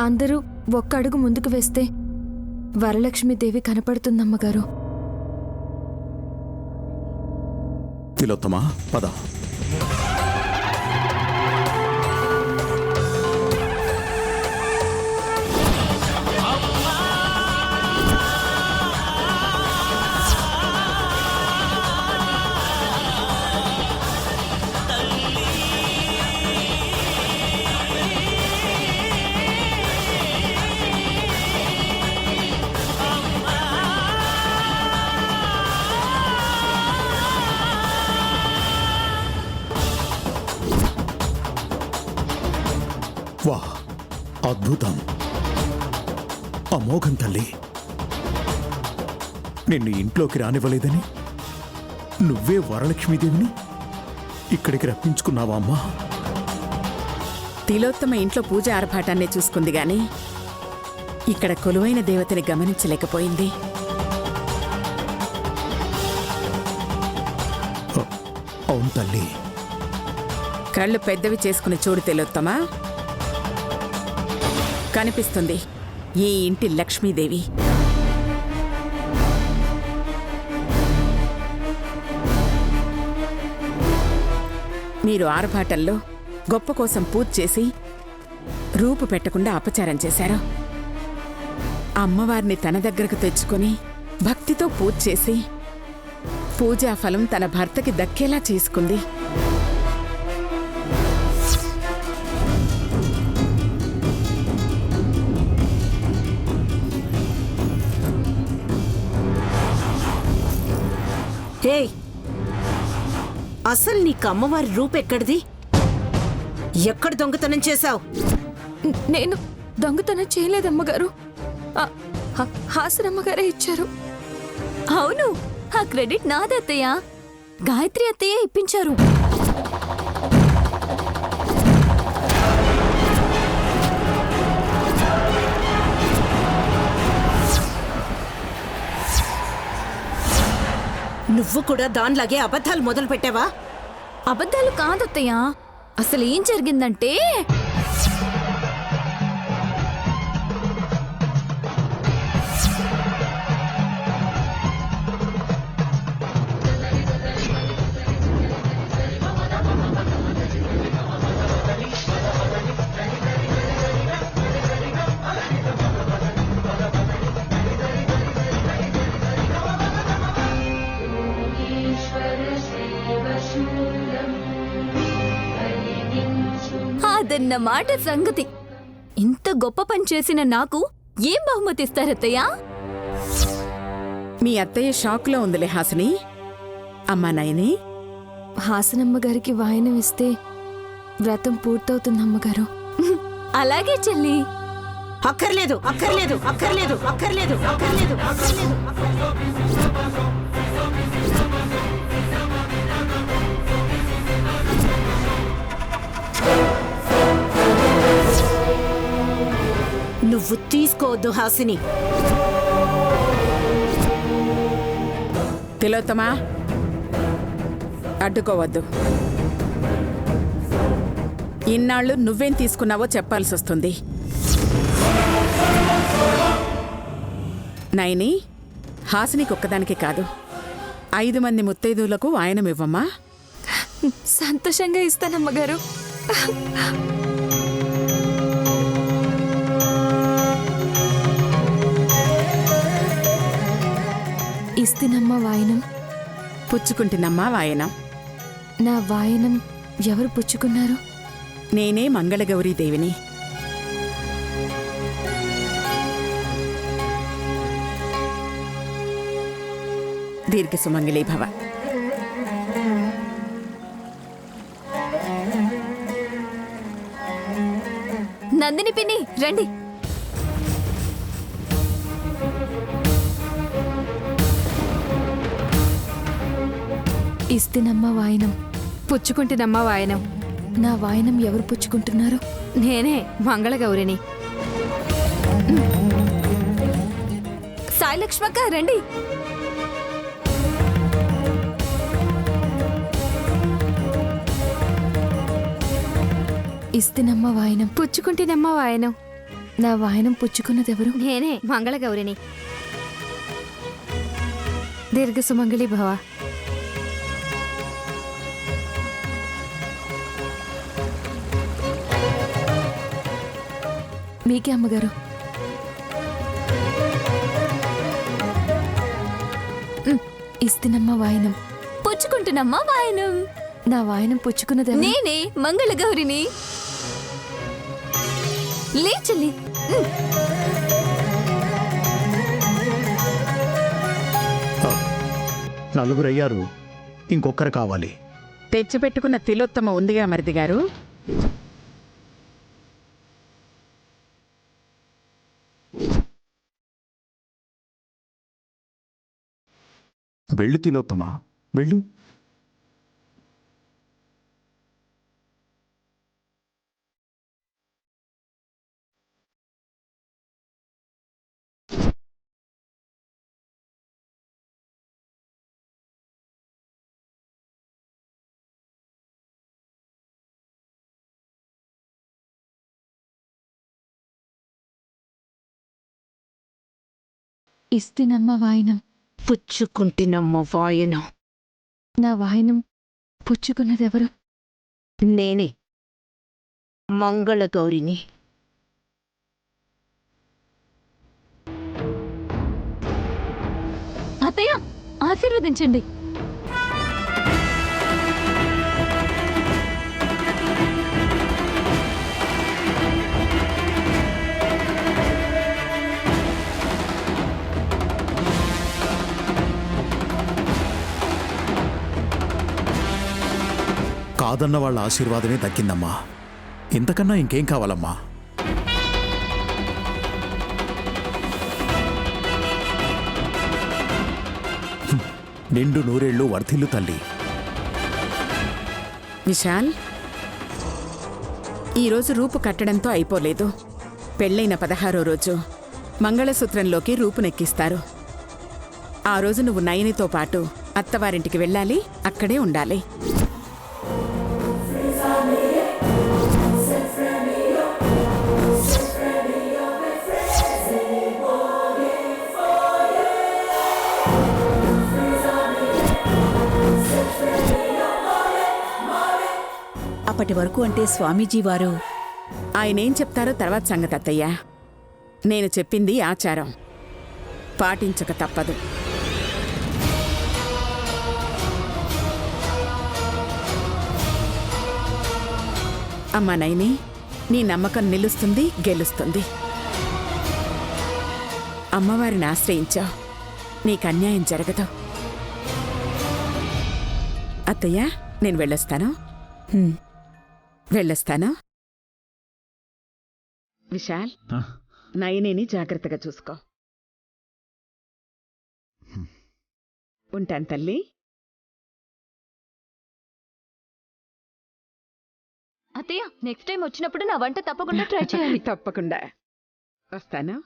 అందరూ ఒక్క అడుగు ముందుకు వేస్తే వరలక్ష్మీదేవి కనపడుతుందమ్మగారు. తిలోత్తమా, పద. వా, అద్భుతం, అమోఘం తల్లి. నిన్ను ఇంట్లోకి రానివ్వలేదని నువ్వే వరలక్ష్మీదేవిని ఇక్కడికి రప్పించుకున్నావా అమ్మా? తిలోత్తమ ఇంట్లో పూజ ఆర్భాటాన్ని చూసుకుంది గాని ఇక్కడ కొలువైన దేవతని గమనించలేకపోయింది. అవును తల్లి. కళ్ళు పెద్దవి చేసుకుని చూడు తిలోత్తమా, కనిపిస్తుంది ఈ ఇంటి లక్ష్మీదేవి. మీరు ఆర్భాటంలో గొప్ప కోసం పూజ చేసి రూపు పెట్టకుండా అపచారం చేశారు. అమ్మవారిని తన దగ్గరకు తెచ్చుకొని భక్తితో పూజ చేసి పూజా ఫలం తన భర్తకి దక్కేలా చేసుకుంది. అసలు నీకు అమ్మవారి రూపెక్కడిది? ఎక్కడ దొంగతనం చేశావు? నేను దొంగతనం చేయలేదమ్మగారు. హాసనమ్మగారే ఇచ్చారు. అవును, ఆ క్రెడిట్ నాదత్తయ్య. గాయత్రి అత్తయ్య ఇప్పించారు. నువ్వు కూడా దానిలాగే అబద్ధాలు మొదలు పెట్టావా? అబద్ధాలు కాదత్తయ్య, అసలు ఏం జరిగిందంటే అదన్నమాట సంగతి. ఇంత గొప్ప పని చేసిన నాకు ఏం బహుమతి ఇస్తారత్తయ్యా? మీ అత్తయ్య షాక్లో ఉందిలే హాసిని. అమ్మా నయని, హాసనమ్మగారికి వాయనం ఇస్తే వ్రతం పూర్తవుతుందమ్మగారు. అలాగే చెల్లి. అక్కర్లేదు, అక్కర్లేదు, అక్కర్లేదు, అక్కర్లేదు, అక్కర్లేదు, అక్కర్లేదు. నువ్వు తీసుకోవద్దు హాసిని. తిలోత్తమా, అడ్డుకోవద్దు. ఇన్నాళ్ళు నువ్వేం తీసుకున్నావో చెప్పాల్సి వస్తుంది. నయని, హాసినికి ఒక్కదానికి కాదు, 5 మంది ముత్తైదువులకు వాయనం ఇవ్వమ్మా. సంతోషంగా ఇస్తానమ్మగారు. ఇస్తినమ్మా వాయనం. పుచ్చుకుంటున్నమ్మా వాయనం. నా వాయనం ఎవరు పుచ్చుకున్నారు? నేనే మంగళగౌరీదేవిని. దీర్ఘ సుమంగళీ భవ. నందిని పిన్ని రండి. ఇస్తినమ్మా వాయనం. పుచ్చుకుంటున్నమ్మా వాయనం. నా వాయనం ఎవరు పుచ్చుకుంటున్నారు? నేనే మంగళగౌరిని. సాయి లక్ష్మక్క రండి. ఇస్తినమ్మా వాయనం. పుచ్చుకుంటున్నమ్మా వాయనం. నా వాయనం పుచ్చుకున్నదెవరు? నేనే మంగళగౌరిని. దీర్ఘ సుమంగళి భవ. మీకే అమ్మగారు. ఇస్తినమ్మ వాయనం. పుచ్చుకుంటున్నమ్మా వాయనం. నా వాయనం పుచ్చుకున్నదెవరు? నేనే మంగళగౌరిని. లే చెల్లి. నలుగురయ్యారు, ఇంకొకరు కావాలి. తెచ్చిపెట్టుకున్న తిలోత్తమ ఉందిగా మరిది గారు. వెళ్ళు తిలోత్తమా, వెళ్ళు. ఇస్తినమ్మ వాయనం. పుచ్చుకుంటున్నమ్మ వాయనం. నా వాయనం పుచ్చుకున్నదెవరు? నేనే మంగళగౌరిని. అత్తయ్య ఆశీర్వదించండి. కాదన్న వాళ్ళ ఆశీర్వాదమే దక్కిందమ్మా. ఇంతకన్నా ఇంకేం కావాలమ్మా? నిండు నూరేళ్లు వర్ధిల్లు తల్లి. విశాల్, ఈరోజు రూపు కట్టడంతో అయిపోలేదు. పెళ్ళైన 16వ రోజు మంగళసూత్రంలోకి రూపునెక్కిస్తారు. ఆ రోజు నువ్వు నయనితో పాటు అత్తవారింటికి వెళ్ళాలి, అక్కడే ఉండాలి. అప్పటి వరకు అంటే స్వామీజీ వారు ఆయనేం చెప్తారో తర్వాత సంగతి అత్తయ్య. నేను చెప్పింది ఆచారం, పాటించక తప్పదు. అమ్మా నైని, నీ నమ్మకం నిలుస్తుంది, గెలుస్తుంది. అమ్మవారిని ఆశ్రయించావు, నీకు అన్యాయం జరగదు. అత్తయ్య, నేను వెళ్ళొస్తాను. వెళ్ళొస్తాను. విశాల్, నయనిని జాగ్రత్తగా చూసుకో. ఉంటాను తల్లి. అత్తయ్య నెక్స్ట్ టైం వచ్చినప్పుడు నా వంట తప్పకుండా ట్రై చేయాలి. తప్పకుండా వస్తాను.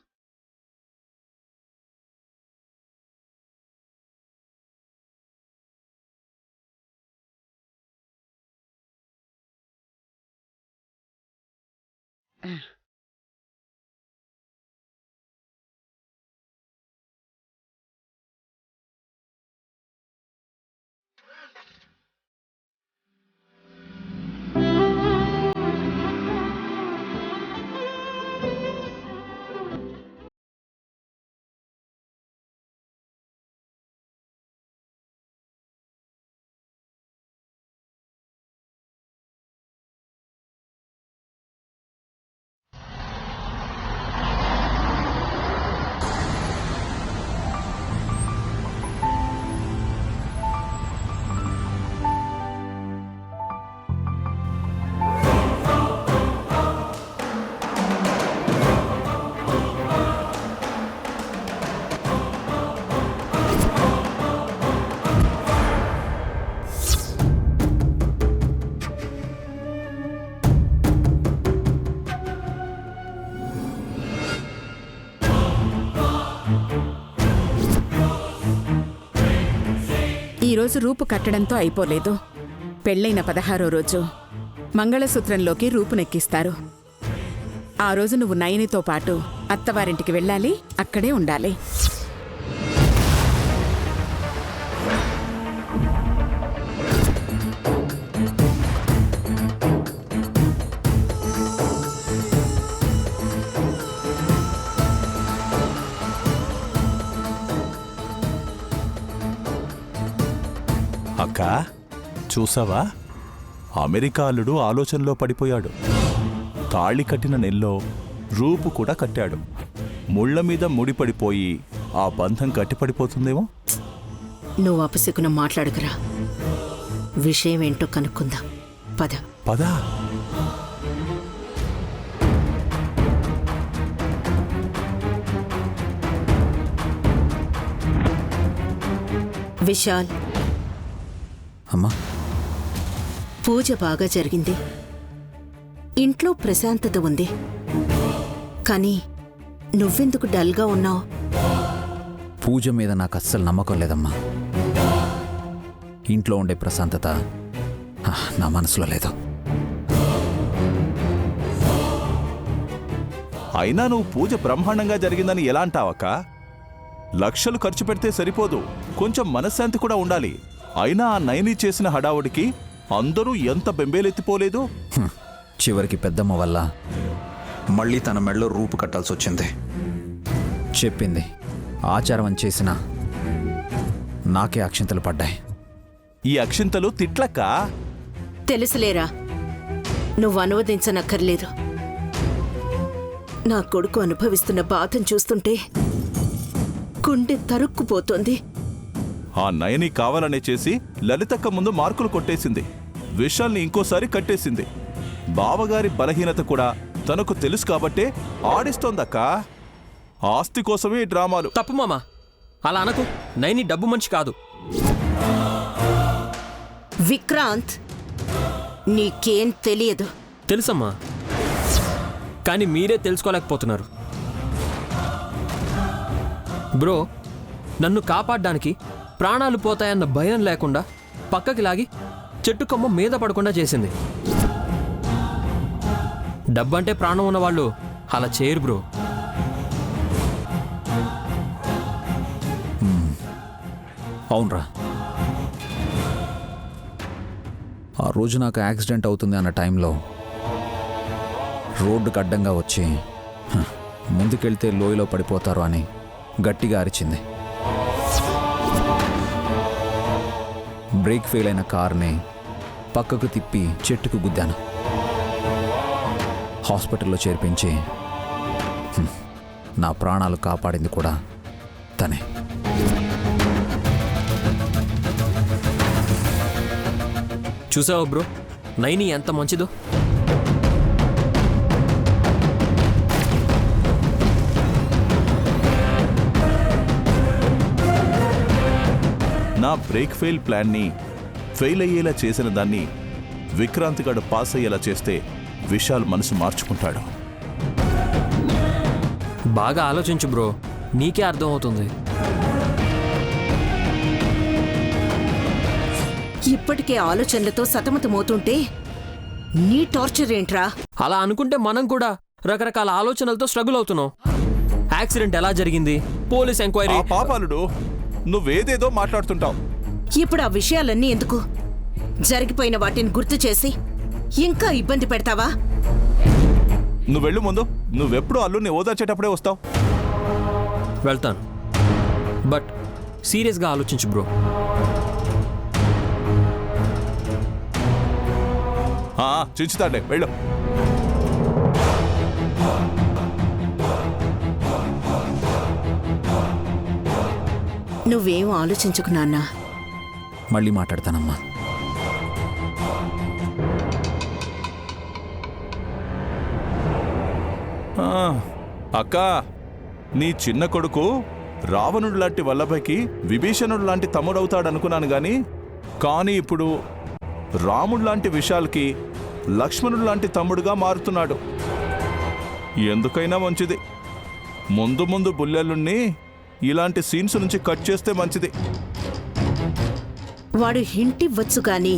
ఈరోజు రూపు కట్టడంతో అయిపోలేదు. పెళ్ళైన 16వ రోజు మంగళసూత్రంలోకి రూపునెక్కిస్తారు. ఆ రోజు నువ్వు నయనితో పాటు అత్తవారింటికి వెళ్ళాలి, అక్కడే ఉండాలి. అక్కా చూసావా, అమెరికా అల్లుడు ఆలోచనలో పడిపోయాడు. తాళి కట్టిన నెల్లో రూపు కూడా కట్టాడు. ముళ్ళ మీద ముడిపడిపోయి ఆ బంధం గట్టిపడిపోతుందేమో. నువ్వు అపశకునం మాట్లాడుకురా. విషయం ఏంటో కనుక్కుందాం. పద. పదా. విశాల్, అమ్మా, పూజ బాగా జరిగింది. ఇంట్లో ప్రశాంతత ఉంది. కానీ నువ్వెందుకు డల్గా ఉన్నావు? పూజ మీద నాకు అస్సలు నమ్మకం లేదమ్మా. ఇంట్లో ఉండే ప్రశాంతత నా మనసులో లేదు. అయినా నువ్వు పూజ బ్రహ్మాండంగా జరిగిందని ఎలా అంటావక్క? లక్షలు ఖర్చు పెడితే సరిపోదు, కొంచెం మనశ్శాంతి కూడా ఉండాలి. అయినా ఆ నయని చేసిన హడావుడికి అందరూ ఎంత బెంబేలెత్తిపోలేదు. చివరికి పెద్దమ్మ వల్ల మళ్ళీ తన మెడలో రూపు కట్టాల్సి వచ్చింది. చెప్పింది ఆచారం అని చేసినా నాకే అక్షింతలు పడ్డాయి. ఈ అక్షింతలు తిట్లక్కా. తెలుసులేరా, నువ్వు అనువదించనక్కర్లేదు. నా కొడుకు అనుభవిస్తున్న బాధను చూస్తుంటే గుండె తరుక్కుపోతోంది. ఆ నయని కావాలనే చేసి లలితక్క ముందు మార్కులు కొట్టేసింది. విషయాల్ని ఇంకోసారి కట్టేసింది. బావగారి బలహీనత కూడా తనకు తెలుసు కాబట్టే ఆడిస్తోందక్కా. ఆస్తి కోసమే ఈ డ్రామాలు. తప్పు మామా, అలా అనకు. నైని డబ్బు మనిషి కాదు. విక్రాంత్, నీకేం తెలియదు. తెలుసమ్మా, కానీ మీరే తెలుసుకోలేకపోతున్నారు. బ్రో, నన్ను కాపాడడానికి ప్రాణాలు పోతాయన్న భయం లేకుండా పక్కకి లాగి చెట్టు కొమ్మ మీద పడకుండా చేసింది. డబ్బంటే ప్రాణం ఉన్నవాళ్ళు అలా చేయరు బ్రో. అవునరా, ఆ రోజు నాకు యాక్సిడెంట్ అవుతుంది అన్న టైంలో రోడ్డుకు అడ్డంగా వచ్చి ముందుకెళ్తే లోయలో పడిపోతారు అని గట్టిగా అరిచింది. బ్రేక్ ఫెయిల్ అయిన కార్ని పక్కకు తిప్పి చెట్టుకు గుద్దాను. హాస్పిటల్లో చేర్పించి నా ప్రాణాలు కాపాడింది కూడా తనే. చూసావా బ్రో, నైని ఎంత మంచిదో. నా బ్రేక్ ఫెయిల్ ప్లాన్ని ఫెయిల్ అయ్యేలా చేసిన దాన్ని విక్రాంత్ గడు పాస్ అయ్యేలా చేస్తే విశాల్ మనసు మార్చుకుంటాడు. బాగా ఆలోచించు బ్రో, నీకే అర్థమవుతుంది. ఇప్పటికే ఆలోచనలతో సతమతమవుతుంటే నీ టార్చర్ ఏంట్రా? అలా అనుకుంటే మనం కూడా రకరకాల ఆలోచనలతో స్ట్రగుల్ అవుతున్నాం. యాక్సిడెంట్ ఎలా జరిగింది, పోలీస్ ఎంక్వైరీ. ఆ పాపాలుడు, నువ్వేదేదో మాట్లాడుతుంటావు. ఇప్పుడు ఆ విషయాలన్నీ ఎందుకు? జరిగిపోయిన వాటిని గుర్తు చేసి ఇంకా ఇబ్బంది పెడతావా? నువ్వెళ్ళు ముందు. నువ్వెప్పుడు అల్లుని ఓదార్చేటప్పుడే వస్తావు. వెళ్తాను, బట్ సీరియస్గా ఆలోచించు బ్రో. చించుతాడే, వెళ్ళు. నువ్వేం ఆలోచించుకు నాన్నా. మళ్ళీ మాట్లాడతానమ్మా. అక్కా, నీ చిన్న కొడుకు రావణుడు లాంటి వల్లభకి విభీషణుడు లాంటి తమ్ముడవుతాడనుకున్నాను కానీ ఇప్పుడు రాముడు లాంటి విశాల్కి లక్ష్మణుడు లాంటి తమ్ముడుగా మారుతున్నాడు. ఎందుకైనా మంచిది. ముందు ముందు బుల్లెల్లుణ్ణి ఇలాంటి సీన్స్ నుంచి కట్ చేస్తే మంచిది. వాడు హింటివ్వచ్చు గాని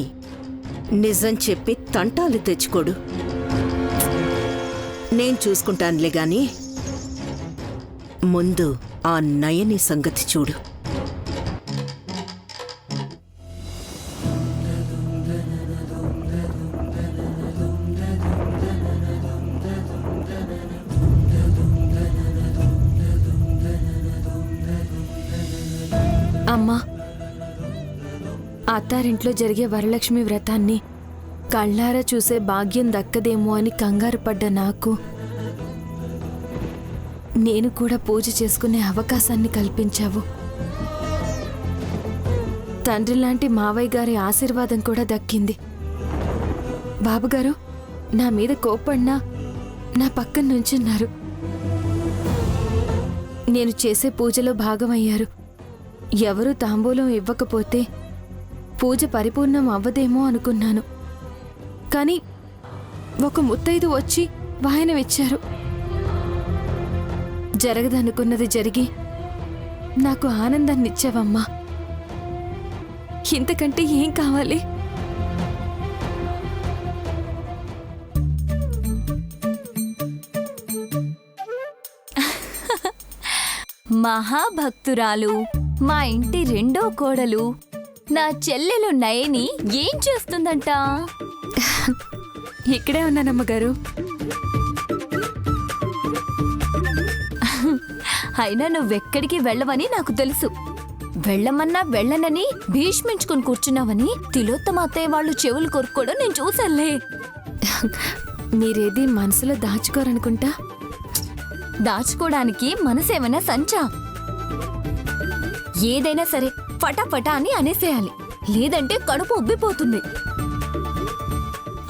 నిజం చెప్పి తంటాలు తెచ్చుకోడు. నేను చూసుకుంటానులే గాని ముందు ఆ నయని సంగతి చూడు. అమ్మా, అత్తారింట్లో జరిగే వరలక్ష్మి వ్రతాన్ని కళ్ళారా చూసే భాగ్యం దక్కదేమో అని కంగారు పడ్డ నాకు నేను కూడా పూజ చేసుకునే అవకాశాన్ని కల్పించావు. తండ్రి లాంటి మావయ్య గారి ఆశీర్వాదం కూడా దక్కింది. బాబుగారు నా మీద కోప్పడినా నా పక్కన నుంచున్నారు. నేను చేసే పూజలో భాగమయ్యారు. ఎవరూ తాంబూలం ఇవ్వకపోతే పూజ పరిపూర్ణం అవ్వదేమో అనుకున్నాను. కానీ ఒక ముత్తైదు వచ్చి వాయనమిచ్చారు. జరగదనుకున్నది జరిగి నాకు ఆనందాన్నిచ్చావమ్మా. ఇంతకంటే ఏం కావాలి? మహాభక్తురాలు, మా ఇంటి రెండో కోడలు, నా చెల్లెలు నయని ఏం చేస్తుందంట? ఇక్కడే ఉన్నానమ్మగారు. అయినా నువ్వెక్కడికి వెళ్ళవని నాకు తెలుసు. వెళ్ళమన్నా వెళ్ళనని భీష్మించుకుని కూర్చున్నావని తిలోత్తమ అత్తయ్య వాళ్ళు చెవులు కొరుక్కోవడం నేను చూసానులే. మీరేది మనసులో దాచుకోరనుకుంటా. దాచుకోవడానికి మనసేమైనా సంచా? ఏదైనా సరే ఫటాఫటా అని అనేసేయాలి, లేదంటే కడుపు ఉబ్బిపోతుంది.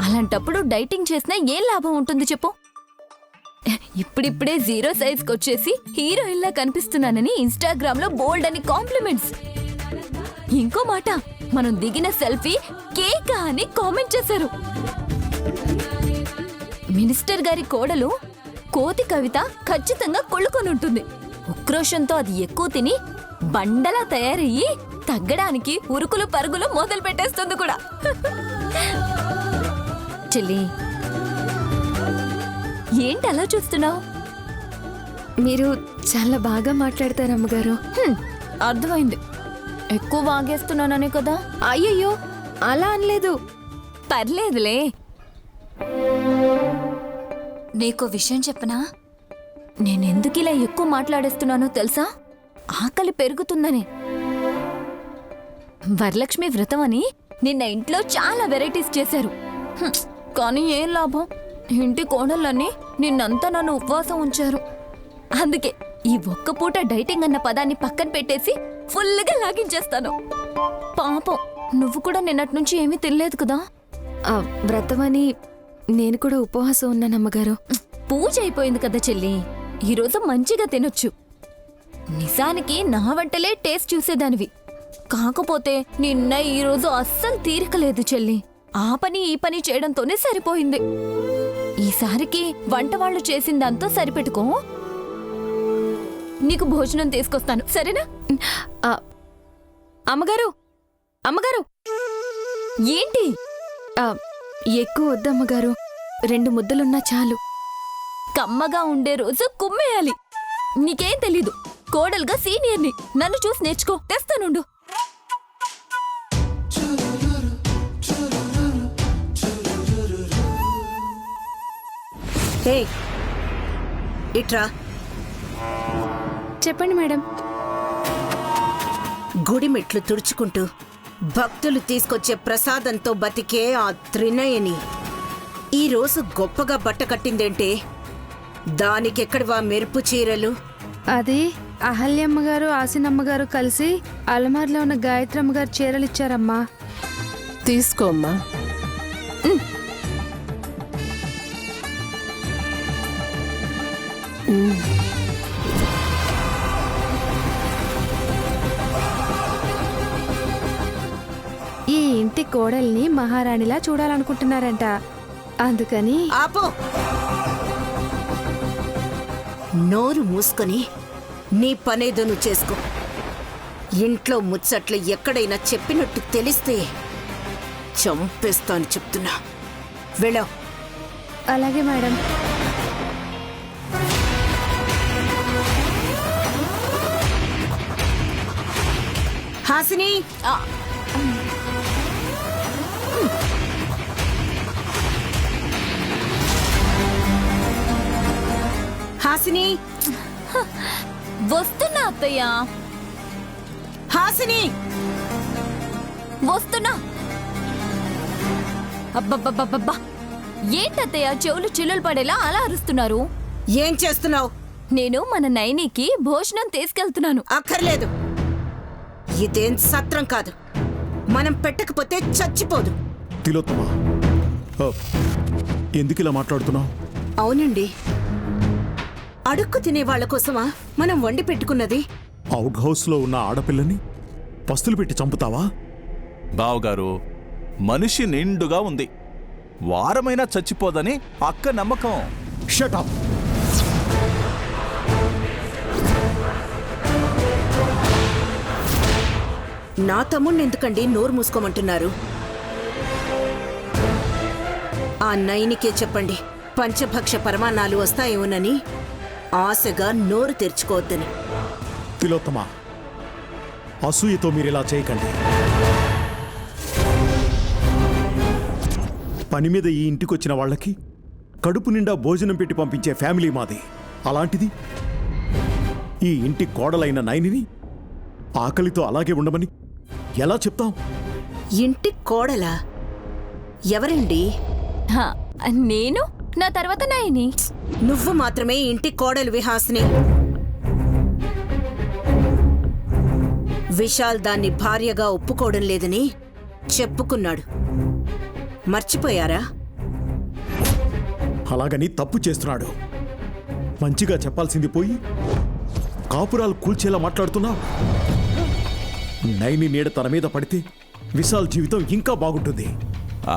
అలాంటప్పుడు డైటింగ్ చేసినా ఏం లాభం ఉంటుంది చెప్పు? ఇప్పుడిప్పుడే 0 సైజ్కి వచ్చేసి హీరోయిన్లా కనిపిస్తున్నానని ఇన్స్టాగ్రామ్ లో బోల్డ్ అని కాంప్లిమెంట్స్. ఇంకో మాట, మనం దిగిన సెల్ఫీ కేకా అని కామెంట్ చేశారు. మినిస్టర్ గారి కోడలు కోతి కవిత ఖచ్చితంగా కొళ్ళుకొని ఉంటుంది. ఉక్రోషంతో అది ఎక్కువ తిని బండలా తయారయ్యి తగ్గడానికి ఉరుకులు పరుగులు మొదలు పెట్టేస్తుంది కూడా. చెల్లి, ఏంటి అలా చూస్తున్నావు? మీరు చాలా బాగా మాట్లాడతారమ్మగారు. అర్థమైంది, ఎక్కువ వాగేస్తున్నాననే కదా. అయ్యయ్యో, అలా అనలేదు. పర్లేదులే. నీకో విషయం చెప్పనా? నేనెందుకు ఇలా ఎక్కువ మాట్లాడేస్తున్నానో తెలుసా? ఆకలి పెరుగుతుందని. వరలక్ష్మి వ్రతం అని నిన్న ఇంట్లో చాలా వెరైటీస్ చేశారు. కానీ ఏం లాభం? ఇంటి కోడళ్ళని నిన్నంతా నన్ను ఉపవాసం ఉంచారు. అందుకే ఈ ఒక్క పూట డైటింగ్ అన్న పదాన్ని పక్కన పెట్టేసి ఫుల్గా లాగించేస్తాను. పాపం, నువ్వు కూడా నిన్నటి నుంచి ఏమీ తినలేదు కదా. వ్రతమని నేను కూడా ఉపవాసం ఉన్నానమ్మగారు. పూజ అయిపోయింది కదా చెల్లి, ఈరోజు మంచిగా తినొచ్చు. నిజానికి నా వంటలే టేస్ట్ చూసేదానివి. కాకపోతే నిన్న ఈరోజు అస్సలు తీరికలేదు చెల్లి. ఆ పని ఈ పని చేయడంతోనే సరిపోయింది. ఈసారికి వంట వాళ్ళు చేసిందంతా సరిపెట్టుకో. నీకు భోజనం తీసుకొస్తాను, సరేనా? అమ్మగారు, అమ్మగారు, ఏంటి? ఎక్కువ వద్దమ్మగారు, 2 ముద్దలున్నా చాలు. కమ్మగా ఉండే రోజు కుమ్మేయాలి. నీకేం తెలీదు, కోడలుగా సీనియర్ని. నన్ను చూసి నేర్చుకో. తెస్తానుండు. హే, ఇట్రా. చెప్పండి మేడం. గుడి మెట్లు తుడుచుకుంటూ భక్తులు తీసుకొచ్చే ప్రసాదంతో బతికే ఆ త్రినయని ఈరోజు గొప్పగా బట్ట కట్టిందేంటే? దానికెక్కడివా మెరుపు చీరలు? అది అహల్యమ్మ గారు ఆసినమ్మ గారు కలిసి అలమార్లో ఉన్న గాయత్రమ్మ గారు చీరలు ఇచ్చారమ్మా. తీసుకోమ్మా. ఈ ఇంటి కోడల్ని మహారాణిలా చూడాలనుకుంటున్నారంట. అందుకని ఆపో! నోరు మూసుకొని నీ పనేదో నువ్వు చేసుకో. ఇంట్లో ముచ్చట్లు ఎక్కడైనా చెప్పినట్టు తెలిస్తే చంపేస్తాను చెప్తున్నా. వెళ్ళావు. అలాగే మేడం. హాసిని హాసిని వస్తున్నా అత్తయ్య, హాసిని వస్తున్నా. అబ్బబ్బబ్బబ్బా, ఏంటత్తయ్య చెవులు చిల్లులు పడేలా అలా అరుస్తున్నారు? ఏం చేస్తున్నావు? నేను మన నైనికి భోజనం తీసుకెళ్తున్నాను. అక్కర్లేదు, ఇదేం సత్రం కాదు. మనం పెట్టకపోతే చచ్చిపోదు. తిలోత్తమా, ఎందుకు ఇలా మాట్లాడుతున్నావు? అవునండి, అడుక్కు తినే వాళ్ళ కోసమా మనం వండి పెట్టుకున్నది? అవుట్ హౌస్లో ఉన్న ఆడపిల్లని పస్తులు పెట్టి చంపుతావా? బావగారు, మనిషి నిండుగా ఉంది, వారమైనా చచ్చిపోదని అక్క నమ్మకం. Shut up. నా తమ్ముణ్ణి ఎందుకండి నోరు మూసుకోమంటున్నారు? ఆ నైనికే చెప్పండి, పంచభక్ష పరమాన్నాలు వస్తాయేమోనని ఆశగా నోరు తెరుచుకోవద్దని. తిలోత్తమా, అసూయతో మీరిలా చేయకండి. పని మీద ఈ ఇంటికొచ్చిన వాళ్ళకి కడుపు నిండా భోజనం పెట్టి పంపించే ఫ్యామిలీ మాది. అలాంటిది ఈ ఇంటి కోడలైన నైనిని ఆకలితో అలాగే ఉండమని ఎలా చెప్తాం? ఇంటి కోడలా? ఎవరండి? హా, నేను, నా తర్వాత నైని. నువ్వు మాత్రమే ఇంటి కోడలు విహాసిని. విశాల్ దాన్ని భార్యగా ఒప్పుకోవడం లేదని చెప్పుకున్నాడు. మర్చిపోయారా? అలాగని తప్పు చేస్తున్నాడు. మంచిగా చెప్పాల్సింది పోయి కాపురాలు కూల్చేలా మాట్లాడుతున్నావు. నైని నీడ తన మీద పడితే విశాల్ జీవితం ఇంకా బాగుంటుంది. ఆ,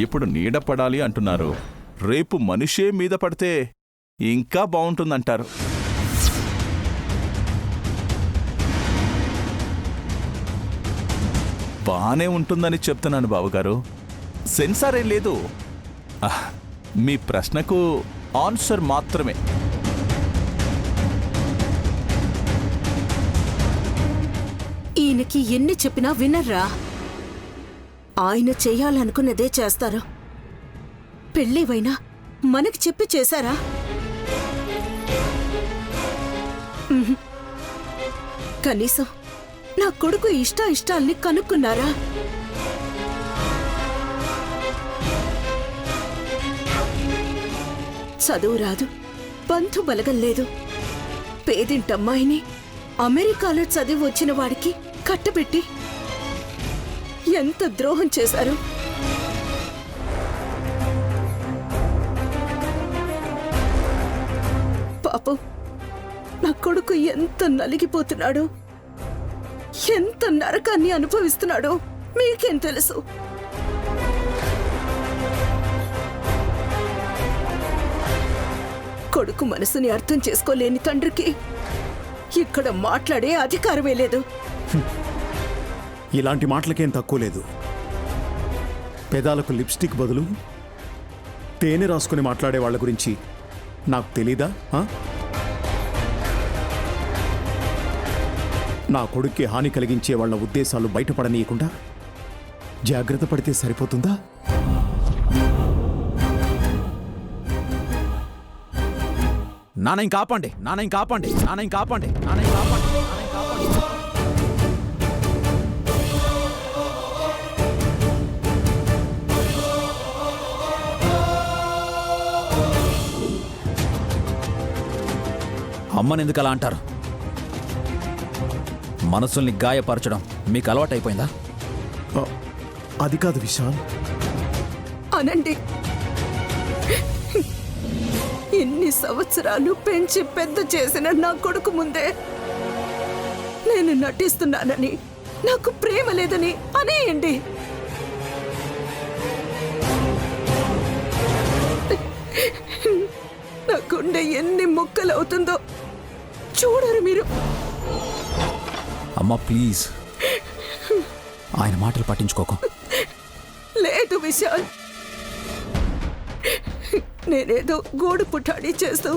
ఇప్పుడు నీడ పడాలి అంటున్నారు, రేపు మనిషే మీద పడితే ఇంకా బాగుంటుందంటారు. బానే ఉంటుందని చెప్తున్నాను బావగారు, సెన్సార్ ఏం లేదు. మీ ప్రశ్నకు ఆన్సర్ మాత్రమే. ఈయనకి ఎన్ని చెప్పినా వినర్రా. ఆయన చెయ్యాలనుకున్నదే చేస్తారు. పెళ్ళేవైనా మనకి చెప్పి చేశారా? ఉహుం. కనీసం నా కొడుకు ఇష్టాల్ని కనుక్కున్నారా? చదువు రాదు, బంధు బలగం లేదు, పేదింటమ్మాయిని అమెరికాలో చదివి వచ్చిన వాడికి కట్టబెట్టి ఎంత ద్రోహం చేశారు. పాపం నా కొడుకు ఎంత నలిగిపోతున్నాడో, ఎంత నరకాన్ని అనుభవిస్తున్నాడో మీకేం తెలుసు? కొడుకు మనసుని అర్థం చేసుకోలేని తండ్రికి ఇక్కడ మాట్లాడే అధికారమే లేదు. ఇలాంటి మాటలకేం తక్కువ లేదు. పెదాలకు లిప్స్టిక్ బదులు తేనె రాసుకుని మాట్లాడే వాళ్ళ గురించి నాకు తెలీదా? నా కొడుక్కి హాని కలిగించే వాళ్ళ ఉద్దేశాలు బయటపడనీయకుండా జాగ్రత్త పడితే సరిపోతుందా? నాన్న కాపండి, నాన్న కాపండి, నాన్న కాపండి, నాన్న కాపండి, నాన్న కాపండి. అమ్మని ఎందుకు అలా అంటారు? మనసుల్ని గాయపరచడం మీకు అలవాటైపోయిందా? అది కాదు విశాల్. అనండి, ఇన్ని సంవత్సరాలు పెంచి పెద్ద చేసిన నా కొడుకు ముందే నేను నటిస్తున్నానని, నాకు ప్రేమ లేదని అనేయండి. నా గుండె ఎన్ని ముక్కలవుతుందో చూడరు మీరు. అమ్మా ప్లీజ్, ఆయన మాటలు పట్టించుకోకు. లేదు విశాల్, నేనేదో గోడు పుటాడి చేస్తూ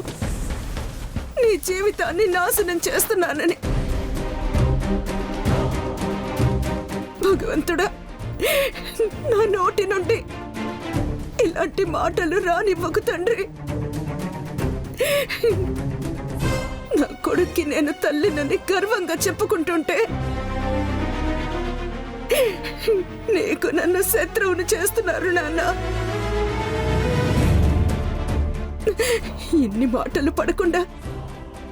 నీ జీవితాన్ని నాశనం చేస్తున్నానని భగవంతుడా, నా నోటి నుండి ఇలాంటి మాటలు రానివ్వకు తండ్రి. నా కొడుక్కి నేను తల్లినని గర్వంగా చెప్పుకుంటుంటే నీకు నన్ను శత్రువుని చేస్తున్నారు నాన్న. ఇన్ని మాటలు పడకుండా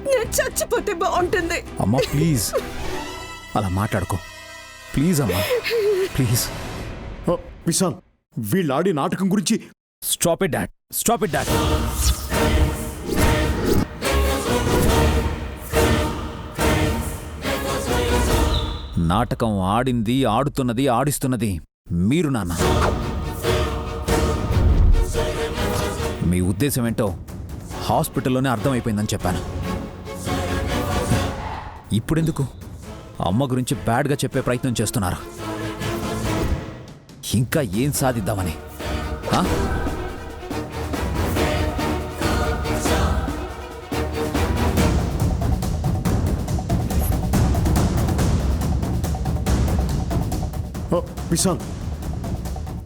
నేను చచ్చిపోతే బాగుంటుంది. అమ్మా ప్లీజ్ అలా మాట్లాడుకో, ప్లీజ్ అమ్మా ప్లీజ్. విశాల్, వీళ్ళాడి నాటకం గురించి stop it dad, stop it dad. నాటకం ఆడింది, ఆడుతున్నది, ఆడిస్తున్నది మీరు నాన్న. మీ ఉద్దేశం ఏంటో హాస్పిటల్లోనే అర్థమైపోయిందని చెప్పాను. ఇప్పుడెందుకు అమ్మ గురించి బ్యాడ్గా చెప్పే ప్రయత్నం చేస్తున్నారు? ఇంకా ఏం సాధిద్దామని? ఆ? విశాల్,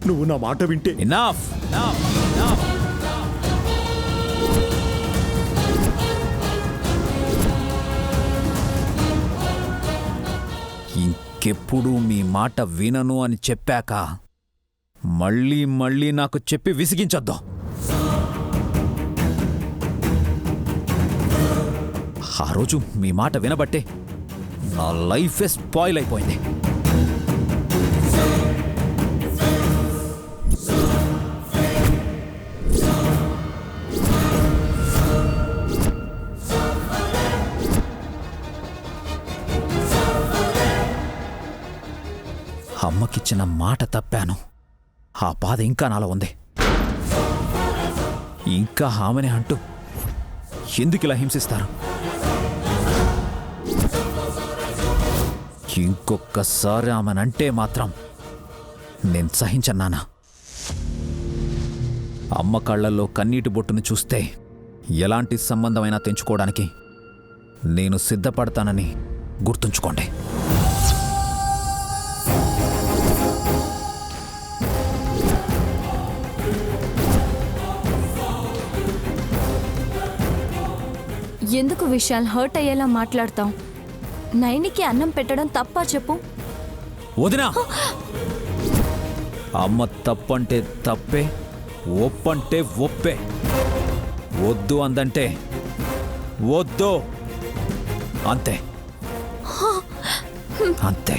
నువ్వు నా మాట వింటే. Enough! Enough! Enough! ఇంకెప్పుడు మీ మాట వినను అని చెప్పాక మళ్ళీ మళ్ళీ నాకు చెప్పి విసిగించొద్దు. ఆ రోజు మీ మాట వినబట్టే నా లైఫే స్పాయిల్ అయిపోయింది. అమ్మకిచ్చిన మాట తప్పాను. ఆ బాధ ఇంకా నాలో ఉంది. ఇంకా ఆమెనే అంటూ ఎందుకు ఇలా హింసిస్తారు? ఇంకొక్కసారి ఆమెనంటే మాత్రం నేను సహించన్నానా? అమ్మ కళ్ళల్లో కన్నీటి బొట్టును చూస్తే ఎలాంటి సంబంధమైనా తెంచుకోవడానికి నేను సిద్ధపడతానని గుర్తుంచుకోండి. ఎందుకు విశాల్ హర్ట్ అయ్యేలా మాట్లాడతాం? నైనికి అన్నం పెట్టడం తప్పా చెప్పు. వదినా, అమ్మ తప్పంటే తప్పే, ఒప్పంటే ఒప్పే. వద్దు అందంటే వద్దు, అంతే అంతే.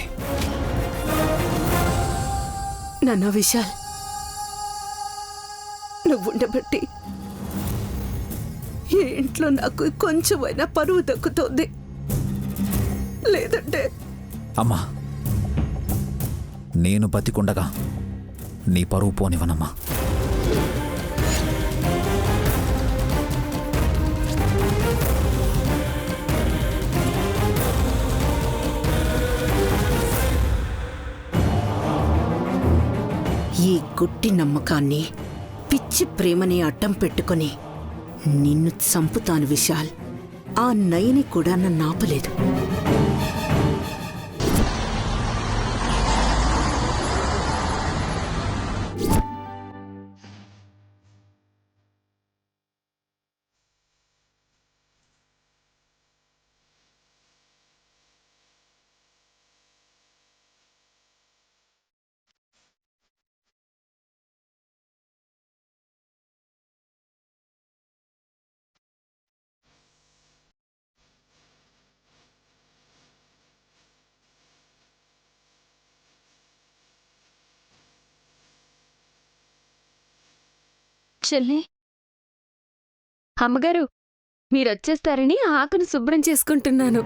నాన్న విశాల్, నువ్వుండబట్టి ఈ ఇంట్లో నాకు కొంచెమైనా పరువు దక్కుతోంది. లేదంటే అమ్మా, నేను బతికుండగా నీ పరువు పోనివనమ్మా. ఈ గుడ్డి నమ్మకాన్ని, పిచ్చి ప్రేమని అడ్డం పెట్టుకొని నిన్ను చంపుతాను విశాల్. ఆ నయని కూడా నన్ను ఆపలేదు. చెల్లి, అమ్మగారు మీరొచ్చేస్తారని ఆకును శుభ్రం చేసుకుంటున్నాను.